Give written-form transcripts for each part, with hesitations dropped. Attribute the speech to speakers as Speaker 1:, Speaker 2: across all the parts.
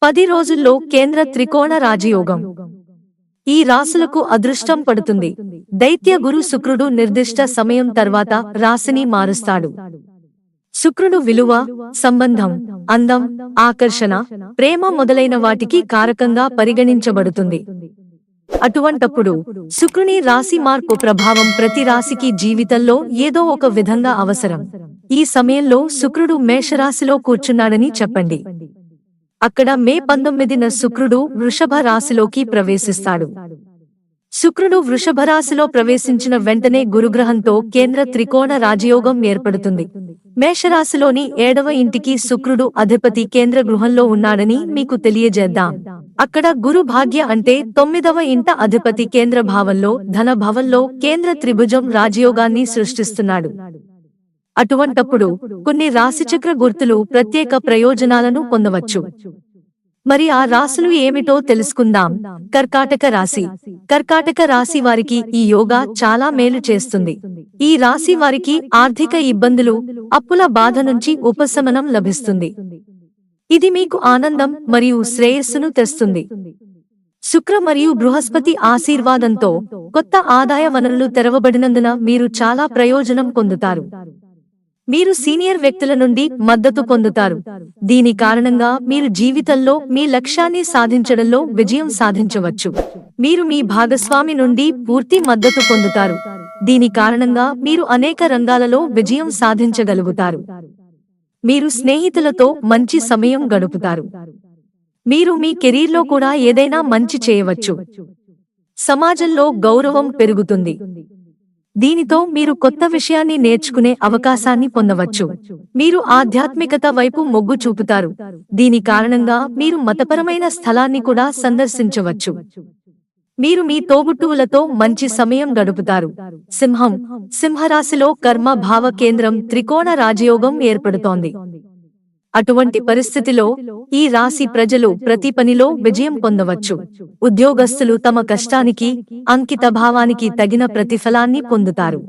Speaker 1: 10 రోజుల్లో కేంద్ర త్రికోణ రాజయోగం. ఈ రాశులకు అదృష్టం పడుతుంది. దైత్య గురు శుక్రుడు నిర్దిష్ట సమయం తర్వాత రాశిని మారుస్తాడు. శుక్రుడు విలువ, సంబంధం, అందం, ఆకర్షణ, ప్రేమ మొదలైన వాటికి కారకంగా పరిగణించబడుతుంది. అటువంటప్పుడు శుక్రుని రాశి మార్పు ప్రభావం ప్రతి రాశికి జీవితంలో ఏదో ఒక విధంగా అవసరం. ఈ సమయంలో శుక్రుడు మేషరాశిలో కూర్చున్నాడని చెప్పండి. అక్కడ మే 19న శుక్రుడు వృషభ రాశిలోకి ప్రవేశిస్తాడు. శుక్రుడు వృషభ రాశిలో ప్రవేశించిన వెంటనే గురుగ్రహంతో కేంద్ర త్రికోణ రాజయోగం ఏర్పడుతుంది. మేషరాశిలోని 7వ ఇంటికి శుక్రుడు అధిపతి కేంద్ర గృహంలో ఉన్నాడని మీకు తెలియజేద్దాం. అక్కడ గురు భాగ్య అంటే 9వ ఇంట అధిపతి కేంద్ర భావంలో, ధన భవంలో కేంద్ర త్రిభుజం రాజయోగాన్ని సృష్టిస్తున్నాడు. అటువంటప్పుడు కొన్ని రాశిచక్ర గుర్తులు ప్రత్యేక ప్రయోజనాలను పొందవచ్చు. మరి ఆ రాశులు ఏమిటో తెలుసుకుందాం. కర్కాటక రాశి. కర్కాటక రాశి వారికి ఈ యోగా చాలా మేలు చేస్తుంది. ఈ రాశి వారికి ఆర్థిక ఇబ్బందులు, అప్పుల బాధ నుంచి ఉపశమనం లభిస్తుంది. ఇది మీకు ఆనందం మరియు శ్రేయస్సును తెస్తుంది. శుక్ర మరియు బృహస్పతి ఆశీర్వాదంతో కొత్త ఆదాయ వనరులు తెరవబడినందున మీరు చాలా ప్రయోజనం పొందుతారు. మీరు సీనియర్ వ్యక్తుల నుండి మద్దతు పొందుతారు. దీని కారణంగా మీరు జీవితంలో మీ లక్ష్యాన్ని సాధించడంలో విజయం సాధించవచ్చు. మీరు మీ భాగస్వామి నుండి పూర్తి మద్దతు పొందుతారు. దీని కారణంగా మీరు అనేక రంగాలలో విజయం సాధించగలుగుతారు. మీరు స్నేహితులతో మంచి సమయం గడుపుతారు. మీరు మీ కెరీర్లో కూడా ఏదైనా మంచి చేయవచ్చు. సమాజంలో గౌరవం పెరుగుతుంది. దీనితో మీరు కొత్త విషయాన్ని నేర్చుకునే అవకాశాన్ని పొందవచ్చు. మీరు ఆధ్యాత్మికత వైపు మొగ్గు చూపుతారు. దీని కారణంగా మీరు మతపరమైన స్థలాన్ని కూడా సందర్శించవచ్చు. మీరు మీ తోబుట్టువులతో మంచి సమయం గడుపుతారు. సింహం. సింహరాశిలో కర్మ భావ కేంద్రం త్రికోణ రాజయోగం ఏర్పడుతోంది. అటువంటి పరిస్థితిలో ఈ రాశి ప్రజలు ప్రతి పనిలో విజయం పొందవచ్చు. ఉద్యోగస్తులు తమ కష్టానికి, అంకితభావానికి తగిన ప్రతిఫలాన్ని పొందుతారు.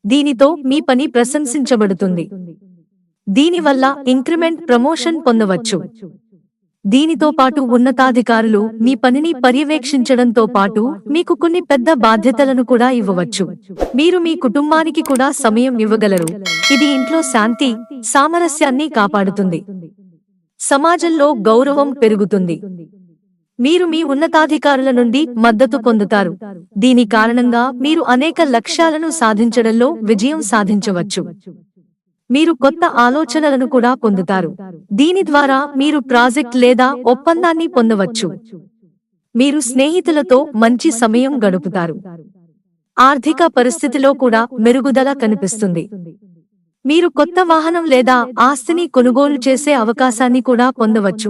Speaker 1: దీనితో మీ పని ప్రశంసించబడుతుంది. దీనివల్ల ఇంక్రిమెంట్, ప్రమోషన్ పొందవచ్చు. దీనితో పాటు ఉన్నతాధికారులు మీ పనిని పర్యవేక్షించడంతో పాటు మీకు కొన్ని పెద్ద బాధ్యతలను కూడా ఇవ్వవచ్చు. మీరు మీ కుటుంబానికి కూడా సమయం ఇవ్వగలరు. ఇది ఇంట్లో శాంతి, సామరస్యాన్ని కాపాడుతుంది. సమాజంలో గౌరవం పెరుగుతుంది. మీరు మీ ఉన్నతాధికారుల నుండి మద్దతు పొందుతారు. దీని కారణంగా మీరు అనేక లక్ష్యాలను సాధించడంలో విజయం సాధించవచ్చు. మీరు కొత్త ఆలోచనలను కూడా పొందుతారు. దీని ద్వారా మీరు ప్రాజెక్ట్ లేదా ఒప్పందాన్ని పొందవచ్చు. మీరు స్నేహితులతో మంచి సమయం గడుపుతారు. ఆర్థిక పరిస్థితిలో కూడా మెరుగుదల కనిపిస్తుంది. మీరు కొత్త వాహనం లేదా ఆస్తిని కొనుగోలు చేసే అవకాశాన్ని కూడా పొందవచ్చు.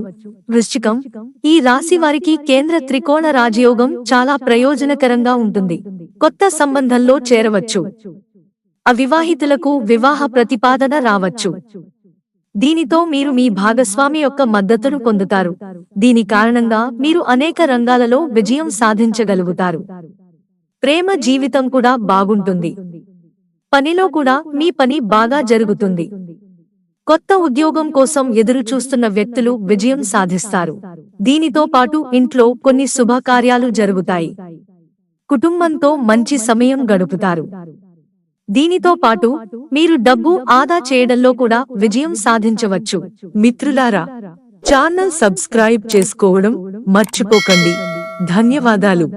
Speaker 1: వృశ్చికం. ఈ రాశి వారికి కేంద్ర త్రికోణ రాజయోగం చాలా ప్రయోజనకరంగా ఉంటుంది. కొత్త సంబంధంలో చేరవచ్చు. అవివాహితులకు వివాహ ప్రతిపాదన రావచ్చు. దీనితో మీరు మీ భాగస్వామి యొక్క మద్దతును పొందుతారు. దీని కారణంగా మీరు అనేక రంగాలలో విజయం సాధించగలుగుతారు. ప్రేమ జీవితం కూడా బాగుంటుంది. పనిలో కూడా మీ పని బాగా జరుగుతుంది. కొత్త ఉద్యోగం కోసం ఎదురు చూస్తున్న వ్యక్తులు విజయం సాధిస్తారు. దీనితో పాటు ఇంట్లో కొన్ని శుభకార్యాలు జరుగుతాయి. కుటుంబంతో మంచి సమయం గడుపుతారు. దీనితో పాటు మీరు డబ్బు ఆదా చేయడంలో కూడా విజయం సాధించవచ్చు. మిత్రులారా, ఛానల్ సబ్స్క్రైబ్ చేసుకోవడం మర్చిపోకండి. ధన్యవాదాలు.